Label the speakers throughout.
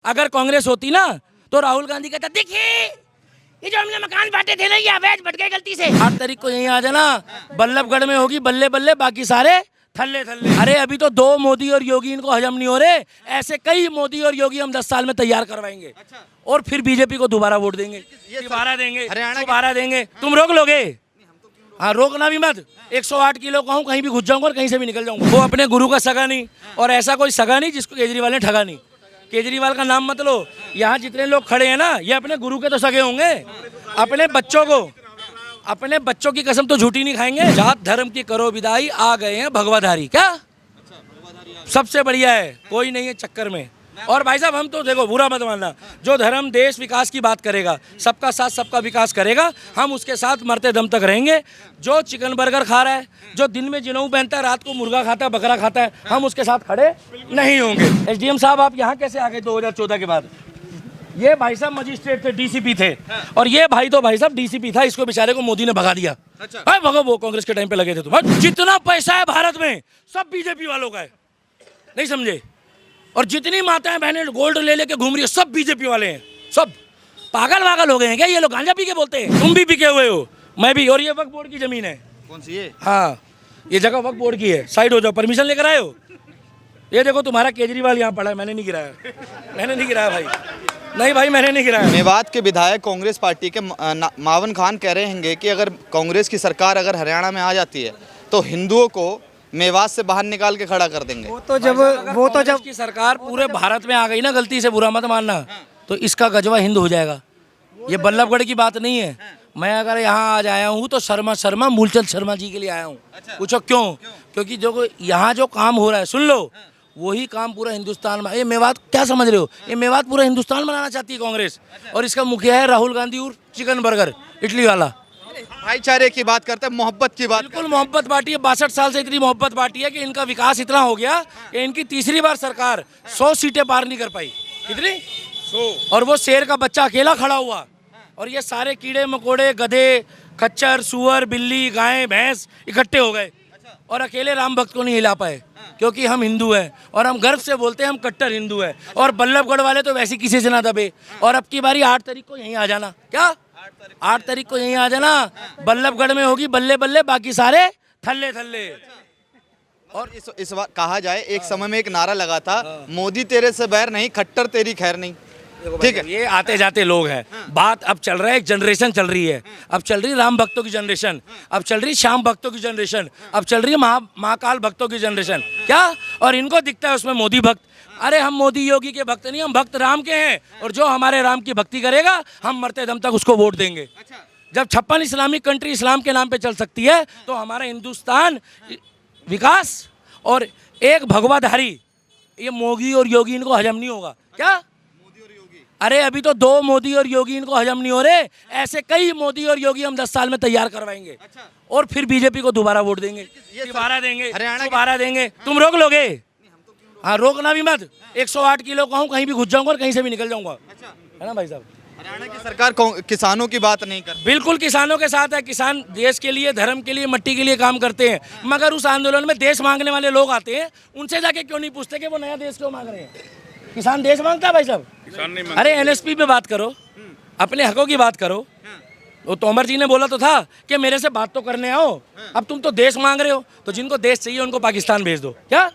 Speaker 1: अगर कांग्रेस होती ना तो राहुल गांधी कहता देखिए ये जो हमने मकान बांटे थे ना ये अवैध बट गए गलती से। 8 तारीख को यहीं आ जाना, बल्लभगढ़ में होगी बल्ले बल्ले, बाकी सारे थल्ले थल्ले। अरे अभी तो 2 मोदी और योगी इनको हजम नहीं हो रहे, ऐसे कई मोदी और योगी हम 10 साल में तैयार करवाएंगे। और फिर बीजेपी को दोबारा वोट देंगे, दोबारा देंगे, दोबारा देंगे। तुम रोक लोगे? हाँ, रोकना भी मत। 108 किलो का हूँ, कहीं भी घुस जाऊंगा और कहीं से भी निकल जाऊंगा। वो अपने गुरु का सगा नहीं, और ऐसा कोई सगा नहीं जिसको केजरीवाल ने ठगा नहीं। केजरीवाल का नाम मत लो। यहाँ जितने लोग खड़े हैं ना, ये अपने गुरु के तो सगे होंगे। अपने बच्चों की कसम तो झूठी नहीं खाएंगे। जात धर्म की करो विदाई, आ गए हैं भगवाधारी। क्या सबसे बढ़िया है, कोई नहीं है चक्कर में। और भाई साहब हम तो देखो, बुरा मत मानना, जो धर्म देश विकास की बात करेगा, सबका साथ सबका विकास करेगा, हम उसके साथ मरते दम तक रहेंगे। जो चिकन बर्गर खा रहा है, जो दिन में जिनऊ पहनता है, रात को मुर्गा खाता है, बकरा खाता है, हम उसके साथ खड़े नहीं होंगे। एसडीएम साहब आप यहाँ कैसे आ गए 2014 के बाद? ये भाई साहब मजिस्ट्रेट थे, डीसीपी थे, और ये भाई तो भाई साहब डीसीपी था, इसको बेचारे को मोदी ने भगा दिया। भगो, वो कांग्रेस के टाइम पे लगे थे तुम। जितना पैसा है भारत में सब बीजेपी वालों का है, नहीं समझे? और जितनी माताएं बहनें गोल्ड ले लेके घूम रही है सब बीजेपी वाले हैं। सब पागल वागल हो गए हैं क्या ये लोग? गांजा पी के बोलते हैं। तुम भी पी के हुए हो, मैं भी। और ये वक्फ बोर्ड की जमीन है। कौन सी है? हाँ, ये जगह वक्फ बोर्ड की है। साइड हो जाओ, परमिशन लेकर आए हो? ये देखो तुम्हारा केजरीवाल यहाँ पड़ा है, मैंने नहीं गिराया। मैंने नहीं गिराया भाई, नहीं भाई मैंने नहीं गिराया।
Speaker 2: मेवात के विधायक कांग्रेस पार्टी के मावन खान कह रहे हैं कि अगर कांग्रेस की सरकार अगर हरियाणा में आ जाती है तो हिंदुओं को मेवात से बाहर निकाल के खड़ा कर देंगे।
Speaker 1: वो तो जब की सरकार पूरे भारत में आ गई ना, गलती से बुरा मत मानना, तो इसका गजवा हिंद हो जाएगा। ये बल्लभगढ़ की बात नहीं है। मैं अगर यहाँ आज आया हूँ तो शर्मा मूलचंद शर्मा जी के लिए आया हूँ। पूछो क्यों? क्योंकि जो यहाँ जो काम हो रहा है, सुन लो, वही काम पूरा हिंदुस्तान में। ये मेवात क्या समझ रहे हो? ये मेवात पूरा हिंदुस्तान बनाना चाहती है कांग्रेस, और इसका मुखिया है राहुल गांधी और चिकन बर्गर इटली वाला।
Speaker 2: भाईचारे की बात करते हैं, मोहब्बत की बात।
Speaker 1: बिल्कुल मोहब्बत पार्टी है। 62 साल से इतनी मोहब्बत पार्टी है कि इनका विकास इतना हो गया कि इनकी तीसरी बार सरकार 100 सीटें पार नहीं कर पाई। कितनी? 100। और वो शेर का बच्चा अकेला खड़ा हुआ, और ये सारे कीड़े मकोड़े, गधे, खच्चर, सुअर, बिल्ली, गाय, भैंस इकट्ठे हो गए, और अकेले राम भक्त को नहीं हिला पाए। क्योंकि हम हिंदू हैं, और हम गर्व से बोलते हैं हम कट्टर हिंदू हैं। और बल्लभगढ़ वाले तो वैसे किसी से ना दबे। और अब की बारी 8 तारीख को यहीं आ जाना। क्या 8 तारीख को यहीं आ जाना, बल्लभगढ़ में होगी बल्ले बल्ले, बाकी सारे थल्ले थल्ले।
Speaker 2: और इस बार कहा जाए, एक समय में एक नारा लगा था, मोदी तेरे से बैर नहीं, खट्टर तेरी खैर नहीं। ठीक है,
Speaker 1: ये आते जाते लोग हैं। बात अब चल रहा है, एक जनरेशन चल रही है। अब चल रही राम भक्तों की जनरेशन, अब चल रही श्याम भक्तों की जनरेशन, अब चल रही है महाकाल भक्तों की जनरेशन। क्या? और इनको दिखता है उसमें मोदी भक्त। अरे हम मोदी योगी के भक्त नहीं, हम भक्त राम के हैं, और जो हमारे राम की भक्ति करेगा हम मरते दम तक उसको वोट देंगे। जब 56 इस्लामिक कंट्री इस्लाम के नाम पे चल सकती है, तो हमारा हिंदुस्तान विकास और एक भगवाधारी, ये मोदी और योगी इनको हजम नहीं होगा। क्या? अरे अभी तो 2 मोदी और योगी इनको हजम नहीं हो रहे, ऐसे कई मोदी और योगी हम 10 साल में तैयार करवाएंगे। और फिर बीजेपी को दोबारा वोट देंगे, दोबारा देंगे, दोबारा देंगे। तुम रोक लोगे? हाँ, रोकना भी मत। 108 किलो का हूँ, कहीं भी घुस जाऊंगा और कहीं से भी निकल जाऊंगा। है ना भाई साहब?
Speaker 2: हरियाणा की सरकार किसानों की बात नहीं कर।
Speaker 1: बिल्कुल किसानों के साथ है। किसान देश के लिए, धर्म के लिए, मट्टी के लिए काम करते हैं। मगर उस आंदोलन में देश मांगने वाले लोग आते हैं, उनसे जाके क्यों नहीं पूछते कि वो नया देश क्यों मांग रहे हैं? किसान देश मांगता है भाई साहब? अरे एनएसपी पे बात करो, अपने हकों की बात करो। वो तोमर जी ने बोला तो था कि मेरे से बात तो करने आओ। अब तुम तो देश मांग रहे हो, तो जिनको देश चाहिए उनको पाकिस्तान भेज दो। क्या?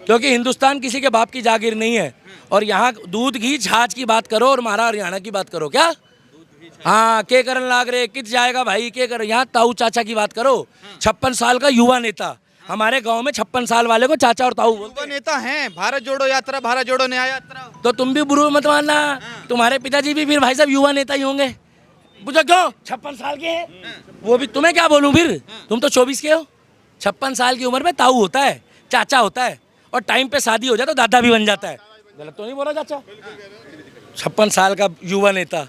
Speaker 1: क्योंकि हिंदुस्तान किसी के बाप की जागीर नहीं है। और यहाँ दूध घी छाछ की बात करो और मारा हरियाणा की बात करो। क्या? हाँ, के करन लाग रहे, कित जाएगा भाई, के कर। यहाँ ताऊ चाचा की बात करो। 56 साल का युवा नेता, हमारे गांव में 56 साल वाले को चाचा और ताऊ बोलते हैं।
Speaker 2: नेता हैं, भारत जोड़ो यात्रा, भारत जोड़ो न्याय यात्रा।
Speaker 1: तो तुम भी बुरा मत मानना, तुम्हारे पिताजी भी फिर भाई साहब युवा नेता ही होंगे। पूछो क्यों? 56 साल के हैं वो भी। तुम्हें क्या बोलूं फिर, तुम तो 24 के हो। 56 साल की उम्र में ताऊ होता है, चाचा होता है, और टाइम पे शादी हो जाए तो दादा भी बन जाता है। गलत तो नहीं बोला चाचा? 56 साल का युवा नेता।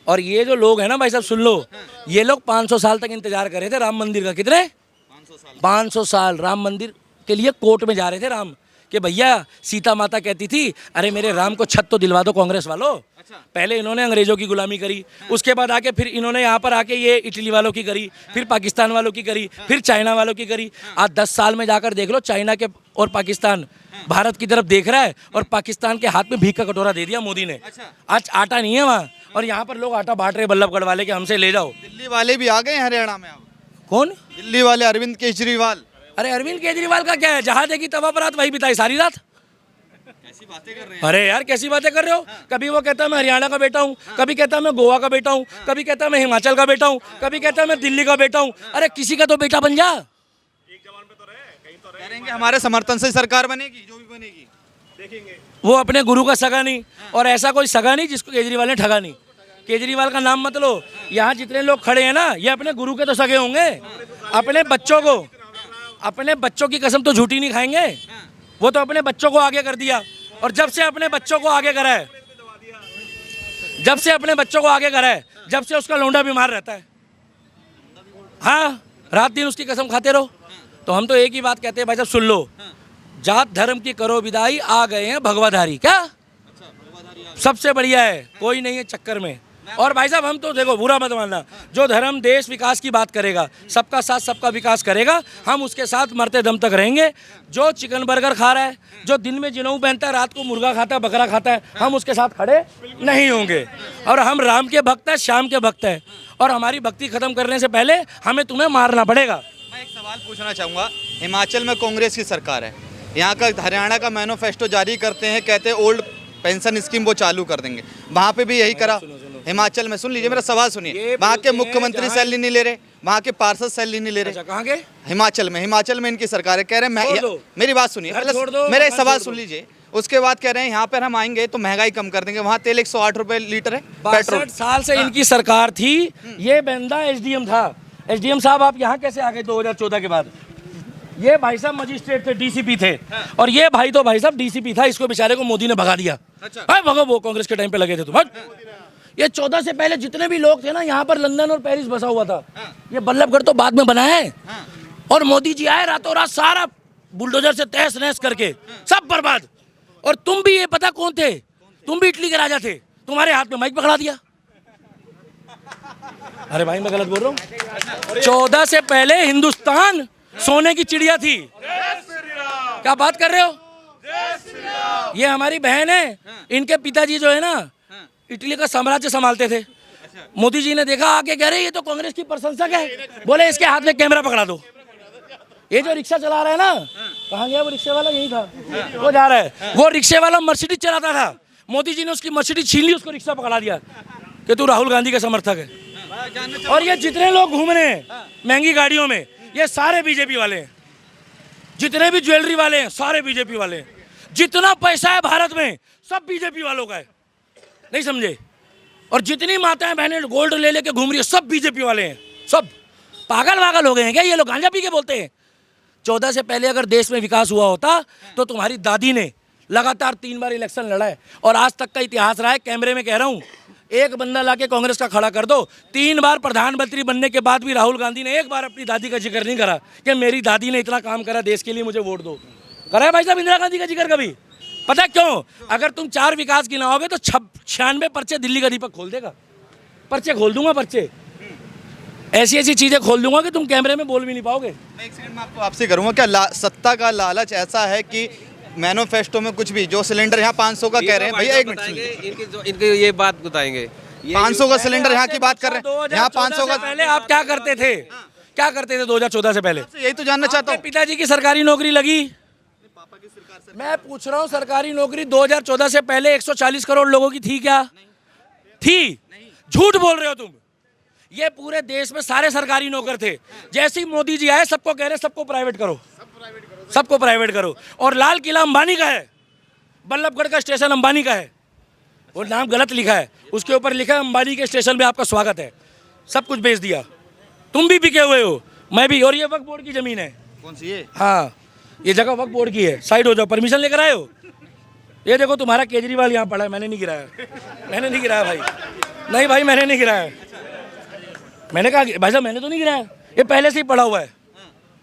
Speaker 1: और ये जो लोग हैं ना भाई साहब, सुन लो, ये लोग 500 साल तक इंतजार कर रहे थे राम मंदिर का। कितने? 500 साल राम मंदिर के लिए कोर्ट में जा रहे थे राम, कि भैया सीता माता कहती थी अरे मेरे राम को छत तो दिलवा दो कांग्रेस वालों। पहले इन्होंने अंग्रेजों की गुलामी करी, उसके बाद आके फिर इन्होंने यहाँ पर आके ये इटली वालों की करी, फिर पाकिस्तान वालों की करी, फिर चाइना वालों की करी। आज 10 साल में जाकर देख लो, चाइना के और पाकिस्तान भारत की तरफ देख रहा है और पाकिस्तान के हाथ में भीख का कटोरा दे दिया मोदी ने। आज आटा नहीं है वहाँ, और यहाँ पर लोग आटा बांट रहे बल्लभगढ़ वाले के हमसे ले जाओ।
Speaker 2: दिल्ली वाले भी आ गए हैं हरियाणा में अब।
Speaker 1: कौन?
Speaker 2: दिल्ली वाले अरविंद केजरीवाल।
Speaker 1: अरे अरविंद केजरीवाल का क्या है, जहाँ देखी तवा पर रात वही बिताई सारी रात।
Speaker 2: कैसी बातें कर रहे हैं।
Speaker 1: अरे यार कैसी बातें कर रहे हो। कभी वो कहता है मैं हरियाणा का बेटा हूँ, कभी कहता है मैं गोवा का बेटा हूँ, कभी कहता है मैं हिमाचल का बेटा हूँ, कभी कहता है मैं दिल्ली का बेटा हूँ। अरे किसी का तो बेटा बन जा।
Speaker 2: करेंगे हमारे समर्थन से सरकार बनेगी, जो भी बनेगी देखेंगे।
Speaker 1: वो अपने गुरु का सगा नहीं, और ऐसा कोई सगा नहीं जिसको केजरीवाल ने ठगा नहीं। केजरीवाल का नाम मत लो। यहाँ जितने लोग खड़े हैं ना, ये अपने गुरु के तो सगे होंगे। अपने बच्चों की कसम तो झूठी नहीं खाएंगे। वो तो अपने बच्चों को आगे कर दिया, और जब से अपने बच्चों को आगे करा है, जब से उसका लौंडा बीमार रहता है। हाँ, रात दिन उसकी कसम खाते रहो। तो हम तो एक ही बात कहते हैं भाई साहब, सुन लो, जात धर्म की करो विदाई, आ गए हैं भगवाधारी। क्या सबसे बढ़िया है, कोई नहीं है चक्कर में। और भाई साहब हम तो देखो, बुरा मत मानना, जो धर्म देश विकास की बात करेगा, सबका साथ सबका विकास करेगा, हम उसके साथ मरते दम तक रहेंगे। जो चिकन बर्गर खा रहा है, जो दिन में जिनऊ पहनता है, रात को मुर्गा खाता है, बकरा खाता है, हम उसके साथ खड़े नहीं होंगे। और हम राम के भक्त हैं, श्याम के भक्त हैं, और हमारी भक्ति खत्म करने से पहले हमें तुम्हें मारना पड़ेगा।
Speaker 2: मैं एक सवाल पूछना चाहूँगा। हिमाचल में कांग्रेस की सरकार है, यहाँ का हरियाणा का मैनिफेस्टो जारी करते हैं, कहते हैं ओल्ड पेंशन स्कीम वो चालू कर देंगे। वहाँ पे भी यही करा। हिमाचल में, सुन लीजिए मेरा सवाल सुनिए, वहाँ के मुख्यमंत्री सैलरी नहीं ले रहे, वहाँ के पार्षद सैलरी नहीं ले रहे।
Speaker 1: कहाँ के? हिमाचल
Speaker 2: में इनकी सरकार है। कह रहे हैं मेरी बात सुनिए, मेरा एक सवाल सुन लीजिए। उसके बाद कह रहे हैं यहाँ पर हम आएंगे तो महंगाई कम कर देंगे। वहाँ तेल 108 रुपए लीटर है पेट्रोल।
Speaker 1: 62 साल से इनकी सरकार थी। ये बंदा एसडीएम था। एसडीएम साहब आप यहाँ कैसे आ गए 2014 के बाद? ये भाई साहब मजिस्ट्रेट थे, डीसीपी थे, और ये भाई तो भाई साहब डीसीपी था। इसको बेचारे को मोदी ने भगा दिया। भगो, वो कांग्रेस के टाइम पे लगे थे तुम। ये 14 से पहले जितने भी लोग थे ना, यहाँ पर लंदन और पेरिस बसा हुआ था। ये बल्लभगढ़ तो बाद में बना है, और मोदी जी आए रातों रात सारा बुलडोजर से तहस नहस करके सब बर्बाद। और तुम भी, ये पता कौन थे? तुम भी इटली के राजा थे। तुम्हारे हाथ में माइक पकड़ा दिया। अरे भाई मैं गलत बोल रहा हूँ? 14 से पहले हिंदुस्तान सोने की चिड़िया थी। क्या बात कर रहे हो? ये हमारी बहन है, इनके पिताजी जो है ना, इटली का साम्राज्य संभालते थे। मोदी जी ने देखा, आके कह रहे ये तो कांग्रेस की प्रशंसक है, बोले इसके हाथ में कैमरा पकड़ा दो। ये जो रिक्शा चला रहा है ना, कहाँ गया वो रिक्शे वाला? यही था, वो जा रहा है। वो रिक्शे वाला मर्सिडीज चलाता था। मोदी जी ने उसकी मर्सिडीज छीन ली, उसको रिक्शा पकड़ा दिया कि तू राहुल गांधी का समर्थक है। और ये जितने लोग घूम रहे हैं महंगी गाड़ियों में, ये सारे बीजेपी वाले हैं। जितने भी ज्वेलरी वाले हैं सारे बीजेपी वाले हैं। जितना पैसा है भारत में सब बीजेपी वालों का है, नहीं समझे? और जितनी माताएं बहनें गोल्ड ले लेके घूम रही है सब बीजेपी वाले हैं। सब पागल वागल हो गए हैं क्या ये लोग? गांजा पी के बोलते हैं। 14 से पहले अगर देश में विकास हुआ होता तो तुम्हारी दादी ने लगातार 3 बार इलेक्शन लड़ा है, और आज तक का इतिहास रहा है। कैमरे में कह रहा हूँ, एक बंदा लाके कांग्रेस का खड़ा कर दो। 3 बार प्रधानमंत्री बनने के बाद भी राहुल गांधी ने एक बार अपनी दादी का जिक्र नहीं करा कि मेरी दादी ने इतना काम करा देश के लिए, मुझे वोट दो। करा है भाई साहब इंदिरा गांधी का जिक्र कभी? पता क्यों? अगर तुम 4 विकास गिनाओगे तो 96 पर्चे दिल्ली का दीपक खोल देगा। पर्चे खोल दूंगा, पर्चे ऐसी ऐसी चीजें खोल दूंगा कि तुम कैमरे में बोल भी नहीं पाओगे।
Speaker 2: मैं एक सेकंड में आपसे करूंगा, क्या सत्ता का लालच ऐसा है कि मैनिफेस्टो में कुछ भी, जो सिलेंडर यहाँ 500 का कह रहे हैं, भैया एक मिनट,
Speaker 3: इनके ये बात बताएंगे।
Speaker 2: 500 का सिलेंडर यहाँ की बात कर रहे हैं, यहाँ 500 का।
Speaker 1: पहले आप क्या करते थे? क्या करते थे 2014 से पहले?
Speaker 2: यही तो जानना चाहता हूँ।
Speaker 1: पिताजी की सरकारी नौकरी लगी? मैं पूछ रहा हूँ, सरकारी नौकरी 2014 से पहले 140 करोड़ लोगों की थी क्या? थी? झूठ बोल रहे हो तुम। ये पूरे देश में सारे सरकारी नौकर थे। जैसे ही मोदी जी आए सबको कह रहे सबको प्राइवेट करो, सबको प्राइवेट करो। और लाल किला अंबानी का है, बल्लभगढ़ का स्टेशन अंबानी का है। वो नाम गलत लिखा है, उसके ऊपर लिखा है अंबानी के स्टेशन में आपका स्वागत है। सब कुछ बेच दिया। तुम भी बिके हुए हो, मैं भी। और ये वक्फ बोर्ड की जमीन है।
Speaker 2: कौन सी है?
Speaker 1: हाँ, ये जगह वक्फ बोर्ड की है। साइड हो जाओ, परमिशन लेकर आए हो? ये देखो तुम्हारा केजरीवाल यहाँ पड़ा है, मैंने नहीं गिराया। मैंने नहीं गिराया भाई, नहीं भाई मैंने नहीं गिराया। मैंने कहा भाई साहब मैंने तो नहीं गिराया, ये पहले से ही पड़ा हुआ है।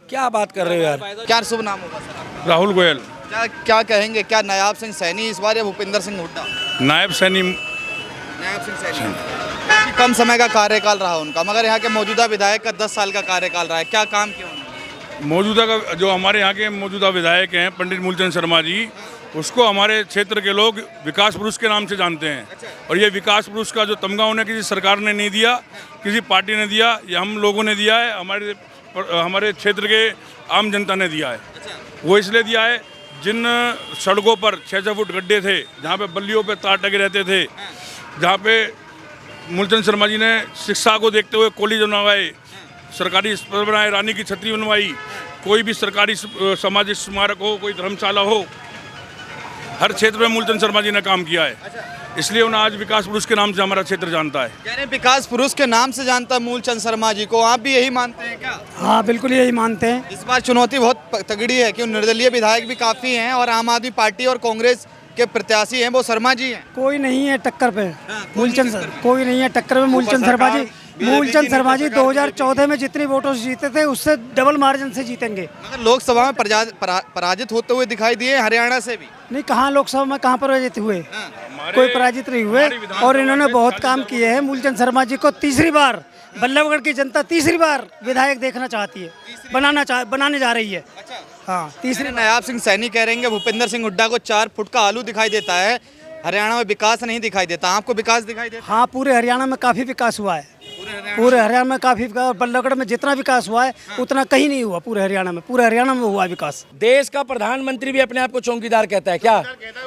Speaker 1: क्या बात कर रहे हो यार?
Speaker 2: क्या शुभ नाम होगा सर?
Speaker 4: राहुल गोयल।
Speaker 2: क्या क्या कहेंगे, क्या नायाब सिंह सैनी इस बार या भूपेंद्र सिंह हुड्डा?
Speaker 3: नायब सैनी।
Speaker 2: नायाब सिंह सैनी काफी कम समय का कार्यकाल रहा उनका, मगर यहाँ के मौजूदा विधायक का 10 साल का कार्यकाल रहा है, क्या काम किया उन्होंने?
Speaker 3: मौजूदा का जो हमारे यहाँ के मौजूदा विधायक हैं पंडित मूलचंद शर्मा जी, उसको हमारे क्षेत्र के लोग विकास पुरुष के नाम से जानते हैं। और ये विकास पुरुष का जो तमगा उन्हें किसी सरकार ने नहीं दिया, किसी पार्टी ने दिया, ये हम लोगों ने दिया है, हमारे क्षेत्र के आम जनता ने दिया है। वो इसलिए दिया है, जिन सड़कों पर 6-6 फुट गड्ढे थे, जहाँ पे बल्लियों पे तार टके रहते थे, जहाँ पे मूलचंद शर्मा जी ने शिक्षा को देखते हुए कॉलेज बनवाए, सरकारी अस्पताल बनाए, रानी की छतरी बनवाई, कोई भी सरकारी सामाजिक स्मारक हो, कोई धर्मशाला हो, हर क्षेत्र में मूलचंद शर्मा जी ने काम किया है। इसलिए उन्हें आज विकास पुरुष के नाम से हमारा क्षेत्र जानता है।
Speaker 2: कह रहे हैं विकास पुरुष के नाम से जानता है मूलचंद शर्मा जी को, आप भी यही मानते हैं क्या?
Speaker 4: हाँ बिल्कुल यही मानते हैं।
Speaker 2: इस बार चुनौती बहुत तगड़ी है कि निर्दलीय विधायक भी काफी हैं और आम आदमी पार्टी और कांग्रेस के प्रत्याशी हैं वो शर्मा जी हैं।
Speaker 4: कोई नहीं है टक्कर पे मूलचंद
Speaker 2: टक्कर पे।
Speaker 4: कोई नहीं है टक्कर पे मूलचंद शर्मा जी। मूलचंद शर्मा जी 2014 में जितनी वोटों से जीते थे उससे डबल मार्जिन से जीतेंगे।
Speaker 2: मगर लोकसभा में पराजित होते हुए दिखाई दिए हरियाणा से भी।
Speaker 4: नहीं, कहाँ लोकसभा में कहाँ पराजित हुए, कोई पराजित नहीं हुए। और इन्होंने बहुत काम किए हैं। मूलचंद शर्मा जी को तीसरी बार बल्लभगढ़ की जनता तीसरी बार विधायक देखना चाहती है, बनाने जा रही है। हाँ तीसरी।
Speaker 2: नायाब सिंह सैनी कह रहे हैं भूपेंद्र सिंह हुड्डा को 4 फुट का आलू दिखाई देता है, हरियाणा में विकास नहीं दिखाई देता। आपको विकास दिखाई देता?
Speaker 4: हाँ पूरे हरियाणा में काफ़ी विकास हुआ है, पूरे हरियाणा में काफ़ी विकास। बल्लभगढ़ में जितना विकास हुआ है उतना कहीं नहीं हुआ पूरे हरियाणा में। पूरे हरियाणा में हुआ विकास।
Speaker 1: देश का प्रधानमंत्री भी अपने आप को चौकीदार कहता है क्या?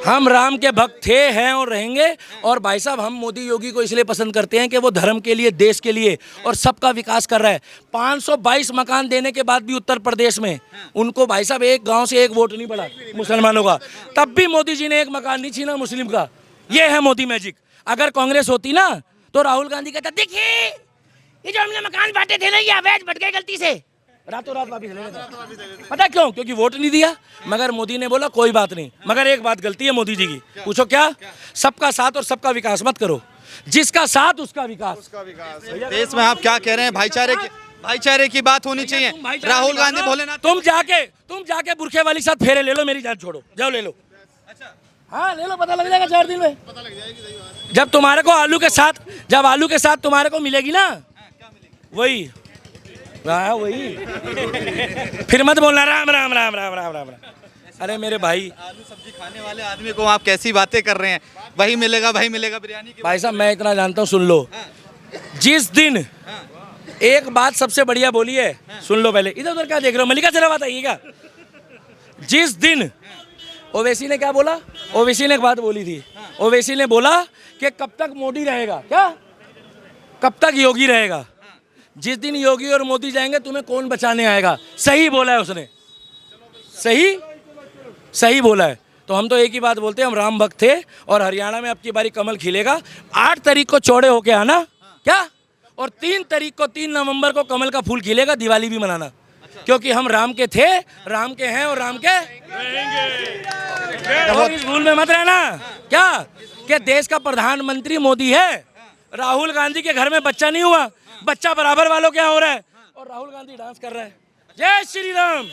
Speaker 1: हम राम के भक्त थे, हैं और रहेंगे। और भाई साहब हम मोदी योगी को इसलिए पसंद करते हैं कि वो धर्म के लिए, देश के लिए और सबका विकास कर रहा है। 522 मकान देने के बाद भी उत्तर प्रदेश में उनको भाई साहब एक गाँव से एक वोट नहीं पड़ा मुसलमानों का, तब भी मोदी जी ने एक मकान नहीं छीना मुस्लिम का। ये है मोदी मैजिक। अगर कांग्रेस होती ना तो राहुल गांधी कहता देखिए ये जो हमने मकान बांटे थे ना ये अवैध बट गए गलती से, रातों रात वापिस ले लेते। पता क्यों? क्योंकि वोट नहीं दिया। मगर मोदी ने बोला कोई बात नहीं, मगर एक बात गलती है मोदी जी की। पूछो क्या? सबका साथ और सबका विकास मत करो, जिसका साथ उसका विकास।
Speaker 2: देश में आप क्या कह रहे हैं? भाईचारे की बात होनी चाहिए। राहुल गांधी भोलेनाथ
Speaker 1: तुम जाके बुरखे वाली साथ फेरे ले लो, मेरी जान छोड़ो, जाओ ले लो। हाँ ले लो, पता लग जाएगा 4 दिन में। जब तुम्हारे को आलू के साथ तुम्हारे को मिलेगी ना वही, हाँ वही। फिर मत बोलना राम राम राम राम राम राम राम। अरे मेरे भाई,
Speaker 2: आलू सब्जी खाने वाले आदमी को आप कैसी बातें कर रहे हैं? वही मिलेगा बिरयानी की।
Speaker 1: भाई साहब मैं इतना जानता हूँ, सुन लो। जिस दिन एक बात सबसे बढ़िया बोली है, सुन लो पहले। इधर उधर क्या देख रहे हो? मल्लिका शेरावत आई है क्या? जिस दिन ओवैसी ने क्या बोला? ओवैसी ने एक बात बोली थी। ओवैसी ने बोला कि कब तक मोदी रहेगा, क्या कब तक योगी रहेगा? जिस दिन योगी और मोदी जाएंगे तुम्हें कौन बचाने आएगा? सही बोला है उसने, सही बोला है। तो हम तो एक ही बात बोलते हैं, हम राम भक्त थे और हरियाणा में अब की बारी कमल खिलेगा। 8 तारीख को चौड़े होके आना क्या, और 3 तारीख को 3 नवंबर को कमल का फूल खिलेगा, दिवाली भी मनाना। क्योंकि हम राम के थे, राम के हैं और राम के रहेंगे। और इस भूल में मत रहना क्या कि देश का प्रधानमंत्री मोदी है। राहुल गांधी के घर में बच्चा नहीं हुआ, बच्चा बराबर वालों क्या हो रहा है, और राहुल गांधी डांस कर रहा है। जय श्री राम।